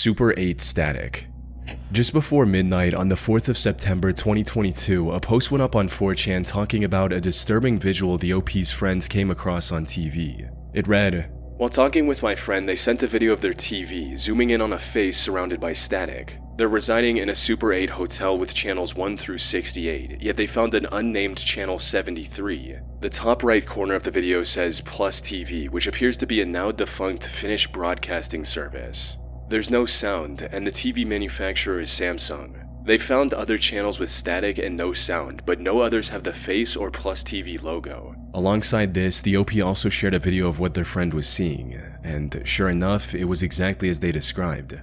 Super 8 static. Just before midnight on the 4th of September 2022, a post went up on 4chan talking about a disturbing visual the OP's friend came across on TV. It read, "While talking with my friend, they sent a video of their TV, zooming in on a face surrounded by static. They're residing in a Super 8 hotel with channels 1 through 68, yet they found an unnamed channel 73. The top right corner of the video says Plus TV, which appears to be a now defunct Finnish broadcasting service. There's no sound, and the TV manufacturer is Samsung. They found other channels with static and no sound, but no others have the face or Plus TV logo." Alongside this, the OP also shared a video of what their friend was seeing, and sure enough, it was exactly as they described.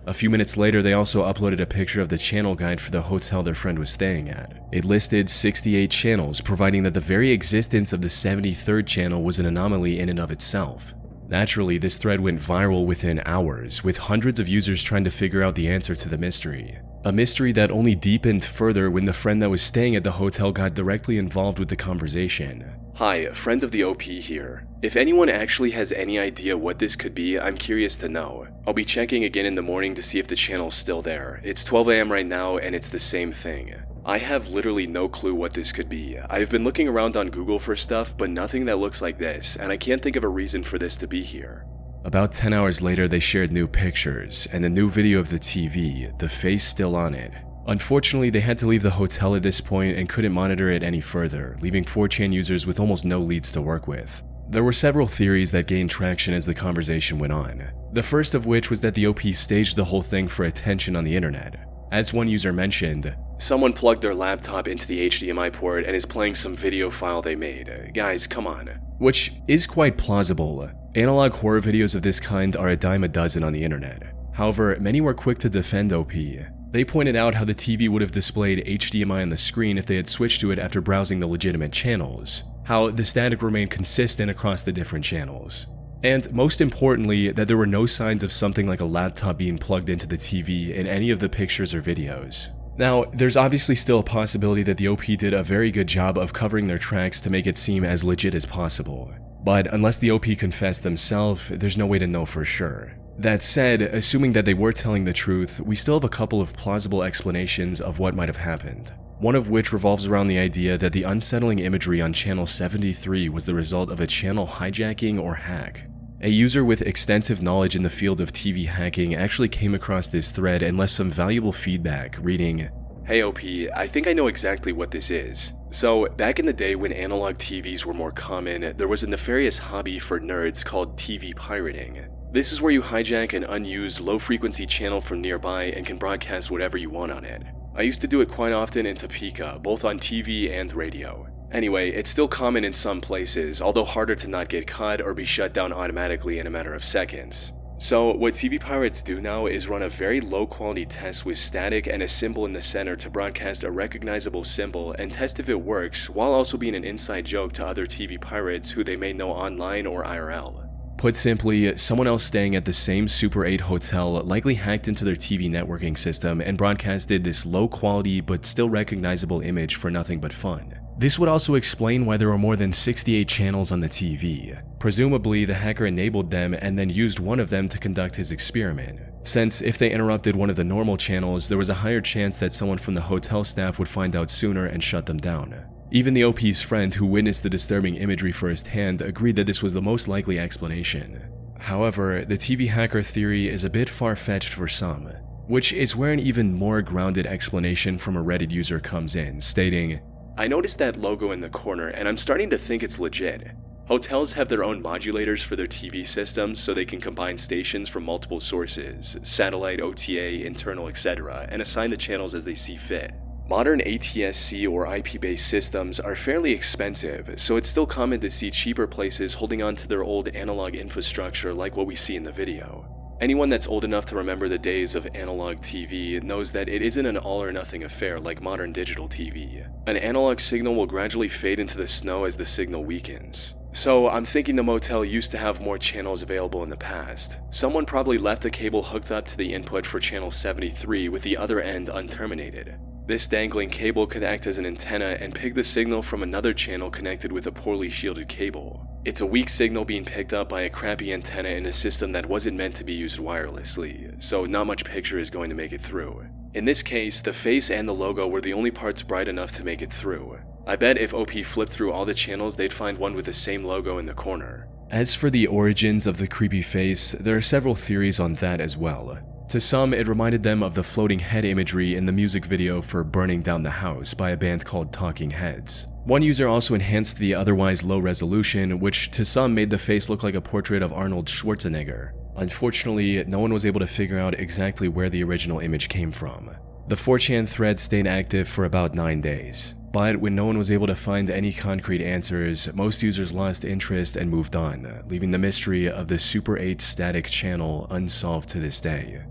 A few minutes later, they also uploaded a picture of the channel guide for the hotel their friend was staying at. It listed 68 channels, providing that the very existence of the 73rd channel was an anomaly in and of itself. Naturally, this thread went viral within hours, with hundreds of users trying to figure out the answer to the mystery. A mystery that only deepened further when the friend that was staying at the hotel got directly involved with the conversation. "Hi, a friend of the OP here. If anyone actually has any idea what this could be, I'm curious to know. I'll be checking again in the morning to see if the channel's still there. It's 12 AM right now and it's the same thing. I have literally no clue what this could be. I've been looking around on Google for stuff, but nothing that looks like this, and I can't think of a reason for this to be here." About 10 hours later, they shared new pictures and a new video of the TV, the face still on it. Unfortunately, they had to leave the hotel at this point and couldn't monitor it any further, leaving 4chan users with almost no leads to work with. There were several theories that gained traction as the conversation went on. The first of which was that the OP staged the whole thing for attention on the internet. As one user mentioned, "Someone plugged their laptop into the HDMI port and is playing some video file they made. Guys, come on." Which is quite plausible. Analog horror videos of this kind are a dime a dozen on the internet. However, many were quick to defend OP. They pointed out how the TV would have displayed HDMI on the screen if they had switched to it after browsing the legitimate channels, how the static remained consistent across the different channels, and most importantly, that there were no signs of something like a laptop being plugged into the TV in any of the pictures or videos. Now, there's obviously still a possibility that the OP did a very good job of covering their tracks to make it seem as legit as possible, but unless the OP confessed themselves, there's no way to know for sure. That said, assuming that they were telling the truth, we still have a couple of plausible explanations of what might have happened. One of which revolves around the idea that the unsettling imagery on channel 73 was the result of a channel hijacking or hack. A user with extensive knowledge in the field of TV hacking actually came across this thread and left some valuable feedback, reading, "Hey OP, I think I know exactly what this is. So, back in the day when analog TVs were more common, there was a nefarious hobby for nerds called TV pirating. This is where you hijack an unused low-frequency channel from nearby and can broadcast whatever you want on it. I used to do it quite often in Topeka, both on TV and radio. Anyway, it's still common in some places, although harder to not get caught or be shut down automatically in a matter of seconds. So, what TV pirates do now is run a very low-quality test with static and a symbol in the center to broadcast a recognizable symbol and test if it works, while also being an inside joke to other TV pirates who they may know online or IRL. Put simply, someone else staying at the same Super 8 hotel likely hacked into their TV networking system and broadcasted this low-quality but still recognizable image for nothing but fun. This would also explain why there were more than 68 channels on the TV. Presumably, the hacker enabled them and then used one of them to conduct his experiment, since if they interrupted one of the normal channels, there was a higher chance that someone from the hotel staff would find out sooner and shut them down. Even the OP's friend who witnessed the disturbing imagery firsthand agreed that this was the most likely explanation. However, the TV hacker theory is a bit far-fetched for some, which is where an even more grounded explanation from a Reddit user comes in, stating, "I noticed that logo in the corner and I'm starting to think it's legit. Hotels have their own modulators for their TV systems so they can combine stations from multiple sources, satellite, OTA, internal, etc., and assign the channels as they see fit. Modern ATSC or IP-based systems are fairly expensive, so it's still common to see cheaper places holding on to their old analog infrastructure like what we see in the video. Anyone that's old enough to remember the days of analog TV knows that it isn't an all-or-nothing affair like modern digital TV. An analog signal will gradually fade into the snow as the signal weakens. So I'm thinking the motel used to have more channels available in the past. Someone probably left the cable hooked up to the input for channel 73 with the other end unterminated. This dangling cable could act as an antenna and pick the signal from another channel connected with a poorly shielded cable. It's a weak signal being picked up by a crappy antenna in a system that wasn't meant to be used wirelessly, so not much picture is going to make it through. In this case, the face and the logo were the only parts bright enough to make it through. I bet if OP flipped through all the channels, they'd find one with the same logo in the corner. As for the origins of the creepy face, there are several theories on that as well. To some, it reminded them of the floating head imagery in the music video for Burning Down the House by a band called Talking Heads. One user also enhanced the otherwise low resolution, which to some made the face look like a portrait of Arnold Schwarzenegger. Unfortunately, no one was able to figure out exactly where the original image came from. The 4chan thread stayed active for about 9 days. But when no one was able to find any concrete answers, most users lost interest and moved on, leaving the mystery of the Super 8 static channel unsolved to this day.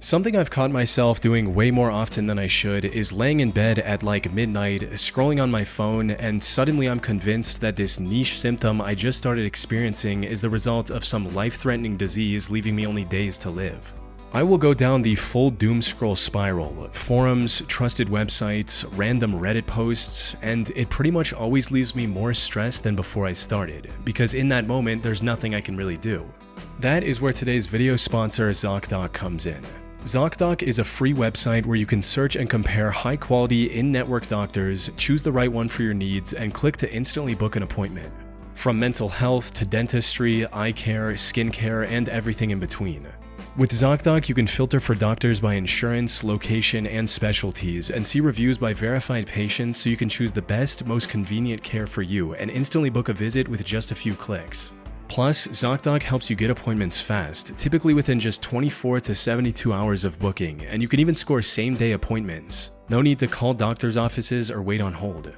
Something I've caught myself doing way more often than I should is laying in bed at like midnight, scrolling on my phone, and suddenly I'm convinced that this niche symptom I just started experiencing is the result of some life-threatening disease leaving me only days to live. I will go down the full doom scroll spiral, forums, trusted websites, random Reddit posts, and it pretty much always leaves me more stressed than before I started, because in that moment there's nothing I can really do. That is where today's video sponsor ZocDoc comes in. ZocDoc is a free website where you can search and compare high-quality in-network doctors, choose the right one for your needs, and click to instantly book an appointment. From mental health to dentistry, eye care, skincare, and everything in between. With ZocDoc, you can filter for doctors by insurance, location, and specialties, and see reviews by verified patients so you can choose the best, most convenient care for you and instantly book a visit with just a few clicks. Plus, ZocDoc helps you get appointments fast, typically within just 24 to 72 hours of booking, and you can even score same-day appointments. No need to call doctors' offices or wait on hold.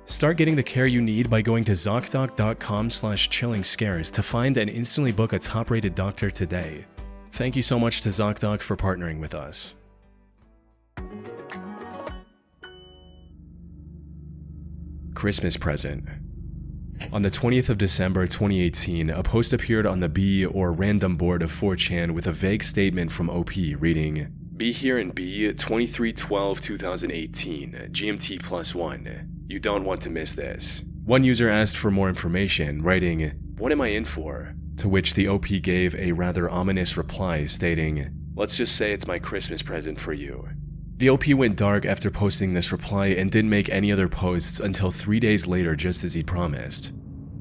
Start getting the care you need by going to ZocDoc.com/chillingscares to find and instantly book a top-rated doctor today. Thank you so much to ZocDoc for partnering with us. Christmas present. On the 20th of December 2018, a post appeared on the B or random board of 4chan with a vague statement from OP reading, "Be here in B 23/12/2018, GMT +1. You don't want to miss this." One user asked for more information, writing, "What am I in for?" To which the OP gave a rather ominous reply stating, "Let's just say it's my Christmas present for you." The OP went dark after posting this reply and didn't make any other posts until 3 days later, just as he promised.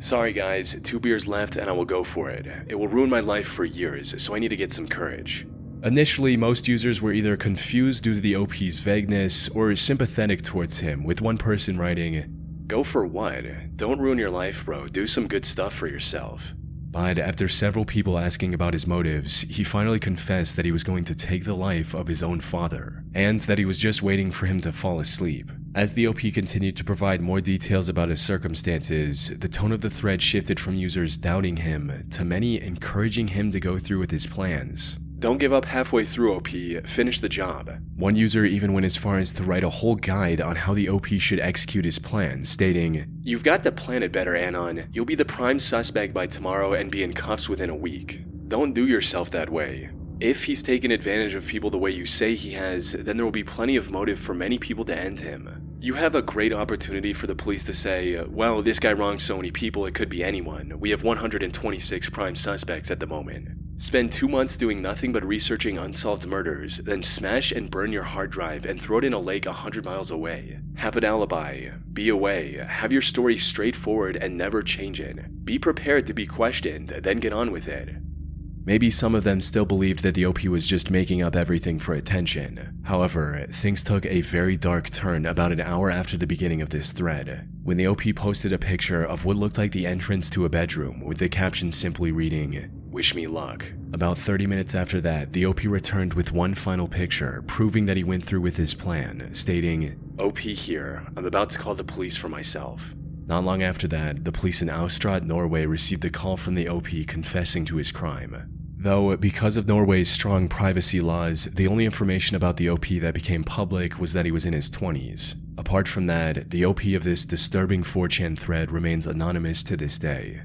"Sorry guys, 2 beers left and I will go for it. It will ruin my life for years, so I need to get some courage." Initially, most users were either confused due to the OP's vagueness or sympathetic towards him, with one person writing, "Go for what? Don't ruin your life, bro. Do some good stuff for yourself." But after several people asking about his motives, he finally confessed that he was going to take the life of his own father, and that he was just waiting for him to fall asleep. As the OP continued to provide more details about his circumstances, the tone of the thread shifted from users doubting him to many encouraging him to go through with his plans. "Don't give up halfway through, OP. Finish the job." One user even went as far as to write a whole guide on how the OP should execute his plan, stating, "You've got to plan it better, Anon. You'll be the prime suspect by tomorrow and be in cuffs within a week. Don't do yourself that way. If he's taken advantage of people the way you say he has, then there will be plenty of motive for many people to end him. You have a great opportunity for the police to say, well, this guy wronged so many people, it could be anyone. We have 126 prime suspects at the moment. Spend 2 months doing nothing but researching unsolved murders, then smash and burn your hard drive and throw it in a lake 100 miles away. Have an alibi. Be away. Have your story straightforward and never change it. Be prepared to be questioned, then get on with it." Maybe some of them still believed that the OP was just making up everything for attention. However, things took a very dark turn about an hour after the beginning of this thread, when the OP posted a picture of what looked like the entrance to a bedroom with the caption simply reading, "Wish me luck." About 30 minutes after that, the OP returned with one final picture, proving that he went through with his plan, stating, "OP here, I'm about to call the police for myself." Not long after that, the police in Austrad, Norway received a call from the OP confessing to his crime. Though, because of Norway's strong privacy laws, the only information about the OP that became public was that he was in his 20s. A Apart from that, the OP of this disturbing 4chan thread remains anonymous to this day.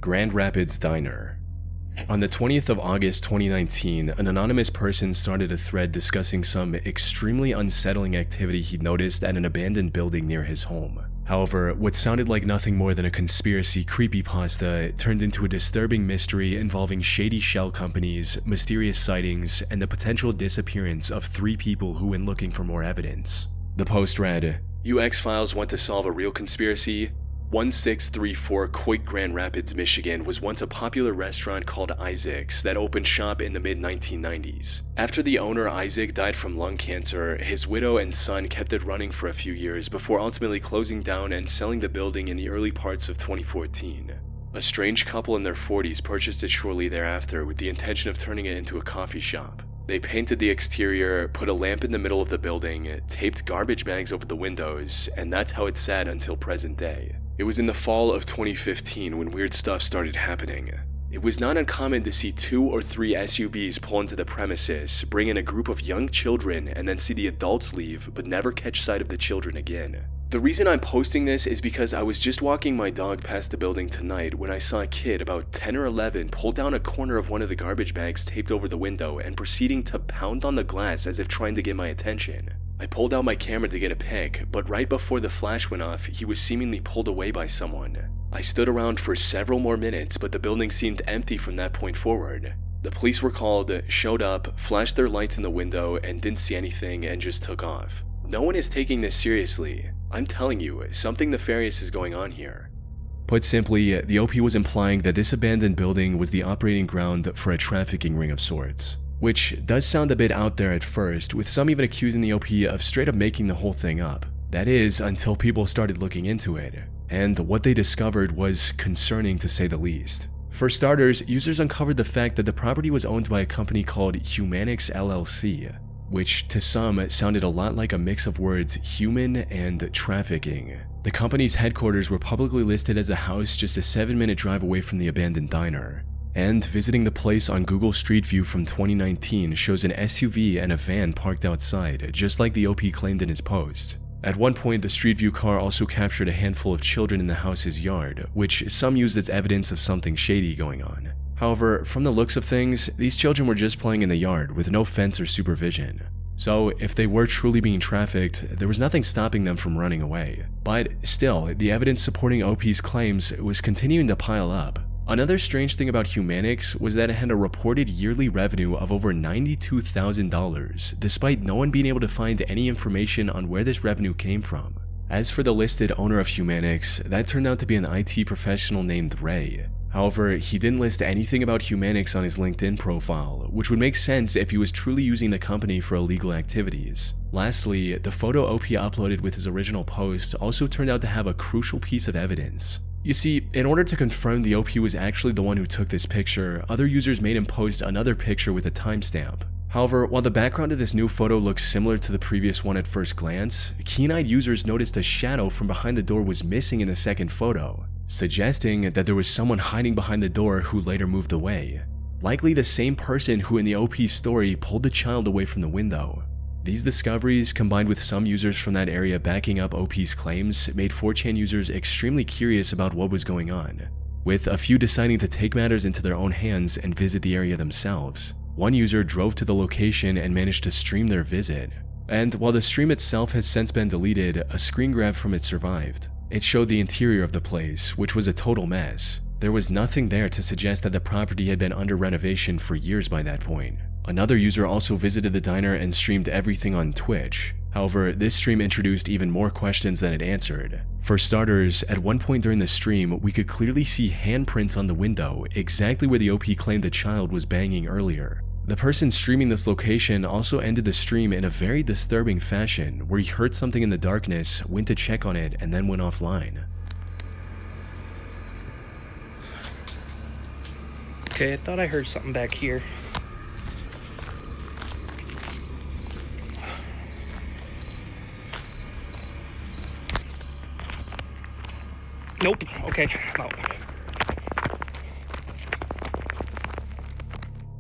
Grand Rapids Diner. On the 20th of August 2019, an anonymous person started a thread discussing some extremely unsettling activity he'd noticed at an abandoned building near his home. However, what sounded like nothing more than a conspiracy creepypasta turned into a disturbing mystery involving shady shell companies, mysterious sightings, and the potential disappearance of 3 people who went looking for more evidence. The post read, "You X-Files want to solve a real conspiracy? 1634 Quake, Grand Rapids, Michigan was once a popular restaurant called Isaac's that opened shop in the mid-1990s. After the owner Isaac died from lung cancer, his widow and son kept it running for a few years before ultimately closing down and selling the building in the early parts of 2014. A strange couple in their 40s purchased it shortly thereafter with the intention of turning it into a coffee shop. They painted the exterior, put a lamp in the middle of the building, taped garbage bags over the windows, and that's how it sat until present day. It was in the fall of 2015 when weird stuff started happening. It was not uncommon to see 2 or 3 SUVs pull into the premises, bring in a group of young children, and then see the adults leave, but never catch sight of the children again. The reason I'm posting this is because I was just walking my dog past the building tonight when I saw a kid about 10 or 11 pull down a corner of one of the garbage bags taped over the window and proceeding to pound on the glass as if trying to get my attention. I pulled out my camera to get a pic, but right before the flash went off, he was seemingly pulled away by someone. I stood around for several more minutes, but the building seemed empty from that point forward. The police were called, showed up, flashed their lights in the window, and didn't see anything and just took off. No one is taking this seriously. I'm telling you, something nefarious is going on here." Put simply, the OP was implying that this abandoned building was the operating ground for a trafficking ring of sorts. Which does sound a bit out there at first, with some even accusing the OP of straight up making the whole thing up. That is, until people started looking into it. And what they discovered was concerning to say the least. For starters, users uncovered the fact that the property was owned by a company called Humanix LLC, which to some sounded a lot like a mix of words human and trafficking. The company's headquarters were publicly listed as a house just a 7-minute drive away from the abandoned diner. And visiting the place on Google Street View from 2019 shows an SUV and a van parked outside, just like the OP claimed in his post. At one point, the Street View car also captured a handful of children in the house's yard, which some used as evidence of something shady going on. However, from the looks of things, these children were just playing in the yard with no fence or supervision. So, if they were truly being trafficked, there was nothing stopping them from running away. But still, the evidence supporting OP's claims was continuing to pile up. Another strange thing about Humanix was that it had a reported yearly revenue of over $92,000, despite no one being able to find any information on where this revenue came from. As for the listed owner of Humanix, that turned out to be an IT professional named Ray. However, he didn't list anything about Humanix on his LinkedIn profile, which would make sense if he was truly using the company for illegal activities. Lastly, the photo OP uploaded with his original post also turned out to have a crucial piece of evidence. You see, in order to confirm the OP was actually the one who took this picture, other users made him post another picture with a timestamp. However, while the background of this new photo looks similar to the previous one at first glance, keen-eyed users noticed a shadow from behind the door was missing in the second photo, suggesting that there was someone hiding behind the door who later moved away. Likely the same person who in the OP's story pulled the child away from the window. These discoveries, combined with some users from that area backing up OP's claims, made 4chan users extremely curious about what was going on, with a few deciding to take matters into their own hands and visit the area themselves. One user drove to the location and managed to stream their visit. And while the stream itself has since been deleted, a screen grab from it survived. It showed the interior of the place, which was a total mess. There was nothing there to suggest that the property had been under renovation for years by that point. Another user also visited the diner and streamed everything on Twitch. However, this stream introduced even more questions than it answered. For starters, at one point during the stream, we could clearly see handprints on the window, exactly where the OP claimed the child was banging earlier. The person streaming this location also ended the stream in a very disturbing fashion, where he heard something in the darkness, went to check on it, and then went offline. Okay, I thought I heard something back here. Nope. Okay, no.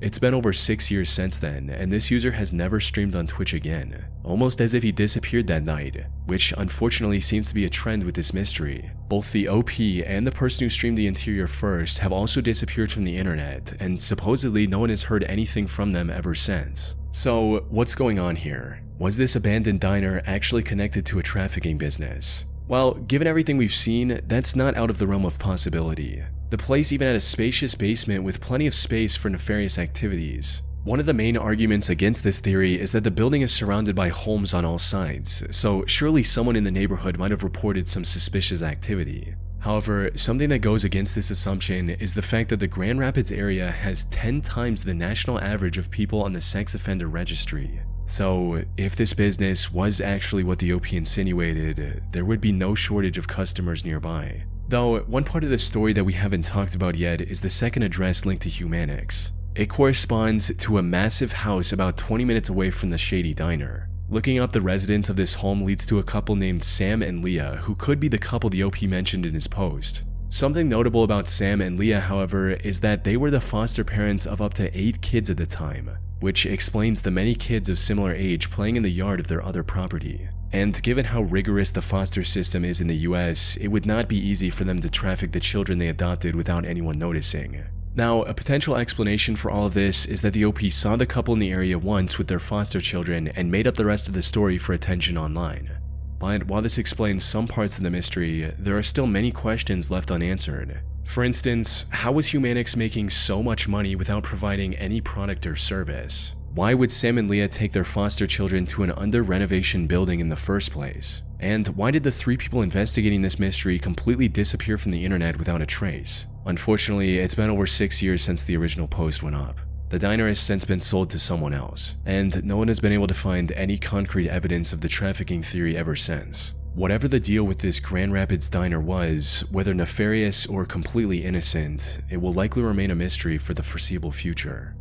It's been over 6 years since then, and this user has never streamed on Twitch again, almost as if he disappeared that night, which unfortunately seems to be a trend with this mystery. Both the OP and the person who streamed the interior first have also disappeared from the internet, and supposedly no one has heard anything from them ever since. So, what's going on here? Was this abandoned diner actually connected to a trafficking business? Well, given everything we've seen, that's not out of the realm of possibility. The place even had a spacious basement with plenty of space for nefarious activities. One of the main arguments against this theory is that the building is surrounded by homes on all sides, so surely someone in the neighborhood might have reported some suspicious activity. However, something that goes against this assumption is the fact that the Grand Rapids area has 10 times the national average of people on the sex offender registry. So, if this business was actually what the OP insinuated, there would be no shortage of customers nearby. Though, one part of the story that we haven't talked about yet is the second address linked to Humanix. It corresponds to a massive house about 20 minutes away from the shady diner. Looking up the residents of this home leads to a couple named Sam and Leah, who could be the couple the OP mentioned in his post. Something notable about Sam and Leah, however, is that they were the foster parents of up to 8 kids at the time, which explains the many kids of similar age playing in the yard of their other property. And given how rigorous the foster system is in the US, it would not be easy for them to traffic the children they adopted without anyone noticing. Now, a potential explanation for all of this is that the OP saw the couple in the area once with their foster children and made up the rest of the story for attention online. But while this explains some parts of the mystery, there are still many questions left unanswered. For instance, how was Humanix making so much money without providing any product or service? Why would Sam and Leah take their foster children to an under-renovation building in the first place? And why did the 3 people investigating this mystery completely disappear from the internet without a trace? Unfortunately, it's been over 6 years since the original post went up. The diner has since been sold to someone else, and no one has been able to find any concrete evidence of the trafficking theory ever since. Whatever the deal with this Grand Rapids diner was, whether nefarious or completely innocent, it will likely remain a mystery for the foreseeable future.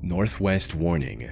Northwest Warning.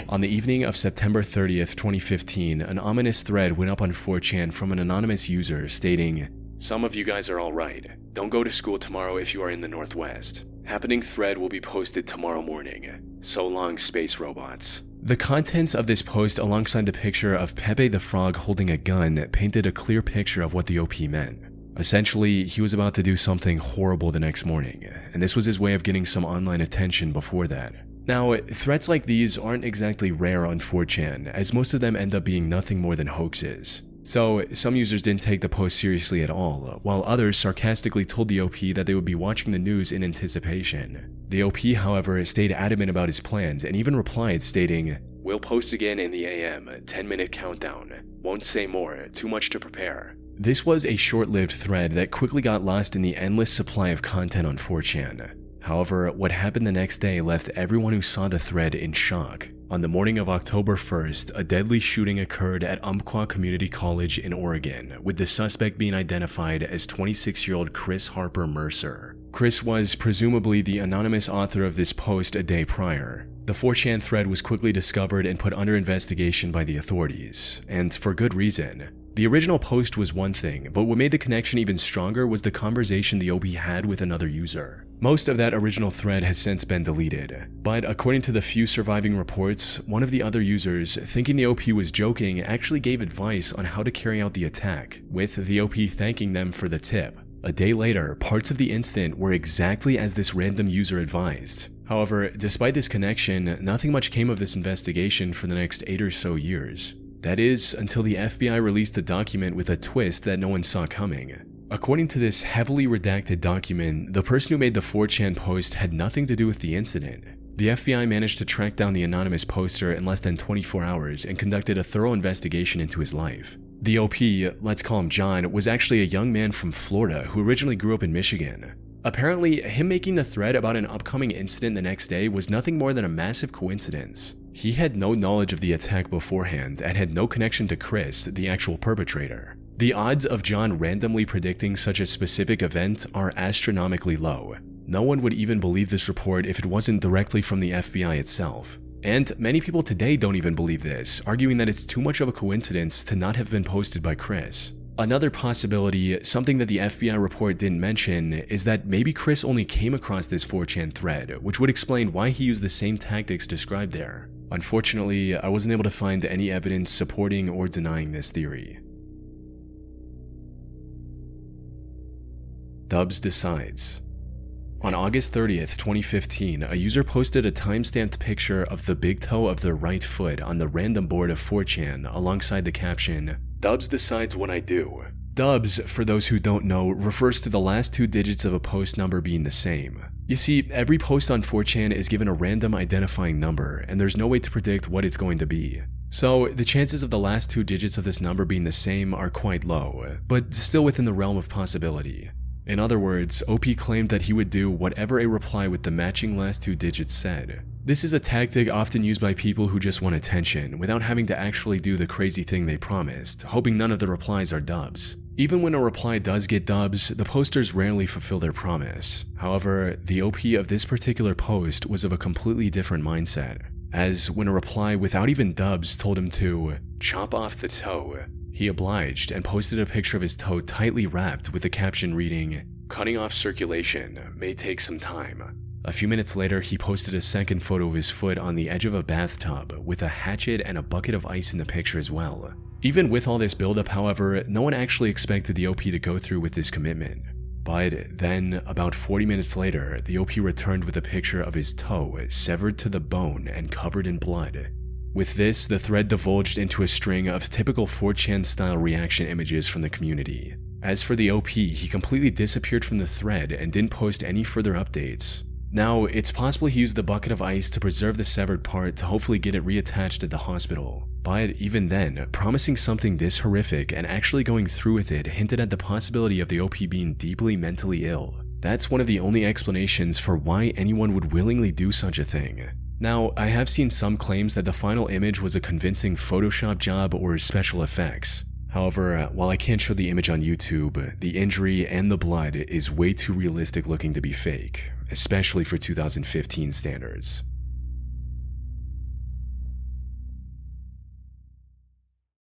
On the evening of September 30th, 2015, an ominous thread went up on 4chan from an anonymous user stating, "Some of you guys are alright. Don't go to school tomorrow if you are in the Northwest. Happening thread will be posted tomorrow morning. So long, space robots." The contents of this post alongside the picture of Pepe the Frog holding a gun painted a clear picture of what the OP meant. Essentially, he was about to do something horrible the next morning, and this was his way of getting some online attention before that. Now, threats like these aren't exactly rare on 4chan, as most of them end up being nothing more than hoaxes. So, some users didn't take the post seriously at all, while others sarcastically told the OP that they would be watching the news in anticipation. The OP, however, stayed adamant about his plans and even replied stating, "We'll post again in the AM, 10-minute countdown. Won't say more, too much to prepare." This was a short-lived thread that quickly got lost in the endless supply of content on 4chan. However, what happened the next day left everyone who saw the thread in shock. On the morning of October 1st, a deadly shooting occurred at Umpqua Community College in Oregon, with the suspect being identified as 26-year-old Chris Harper Mercer. Chris was presumably the anonymous author of this post a day prior. The 4chan thread was quickly discovered and put under investigation by the authorities, and for good reason. The original post was one thing, but what made the connection even stronger was the conversation the OP had with another user. Most of that original thread has since been deleted, but according to the few surviving reports, one of the other users, thinking the OP was joking, actually gave advice on how to carry out the attack, with the OP thanking them for the tip. A day later, parts of the incident were exactly as this random user advised. However, despite this connection, nothing much came of this investigation for the next 8 or so years. That is, until the FBI released a document with a twist that no one saw coming. According to this heavily redacted document, the person who made the 4chan post had nothing to do with the incident. The FBI managed to track down the anonymous poster in less than 24 hours and conducted a thorough investigation into his life. The OP, let's call him John, was actually a young man from Florida who originally grew up in Michigan. Apparently, him making the thread about an upcoming incident the next day was nothing more than a massive coincidence. He had no knowledge of the attack beforehand and had no connection to Chris, the actual perpetrator. The odds of John randomly predicting such a specific event are astronomically low. No one would even believe this report if it wasn't directly from the FBI itself. And many people today don't even believe this, arguing that it's too much of a coincidence to not have been posted by Chris. Another possibility, something that the FBI report didn't mention, is that maybe Chris only came across this 4chan thread, which would explain why he used the same tactics described there. Unfortunately, I wasn't able to find any evidence supporting or denying this theory. Dubs decides. On August 30th, 2015, a user posted a time-stamped picture of the big toe of their right foot on the random board of 4chan alongside the caption, "Dubs decides what I do." Dubs, for those who don't know, refers to the last 2 digits of a post number being the same. You see, every post on 4chan is given a random identifying number, and there's no way to predict what it's going to be. So, the chances of the last 2 digits of this number being the same are quite low, but still within the realm of possibility. In other words, OP claimed that he would do whatever a reply with the matching last 2 digits said. This is a tactic often used by people who just want attention, without having to actually do the crazy thing they promised, hoping none of the replies are dubs. Even when a reply does get dubs, the posters rarely fulfill their promise. However, the OP of this particular post was of a completely different mindset, as when a reply without even dubs told him to chop off the toe, he obliged and posted a picture of his toe tightly wrapped with the caption reading, "Cutting off circulation may take some time." A few minutes later, he posted a second photo of his foot on the edge of a bathtub with a hatchet and a bucket of ice in the picture as well. Even with all this buildup, however, no one actually expected the OP to go through with this commitment. But then, about 40 minutes later, the OP returned with a picture of his toe severed to the bone and covered in blood. With this, the thread divulged into a string of typical 4chan-style reaction images from the community. As for the OP, he completely disappeared from the thread and didn't post any further updates. Now, it's possible he used the bucket of ice to preserve the severed part to hopefully get it reattached at the hospital. But even then, promising something this horrific and actually going through with it hinted at the possibility of the OP being deeply mentally ill. That's one of the only explanations for why anyone would willingly do such a thing. Now, I have seen some claims that the final image was a convincing Photoshop job or special effects. However, while I can't show the image on YouTube, the injury and the blood is way too realistic looking to be fake, especially for 2015 standards.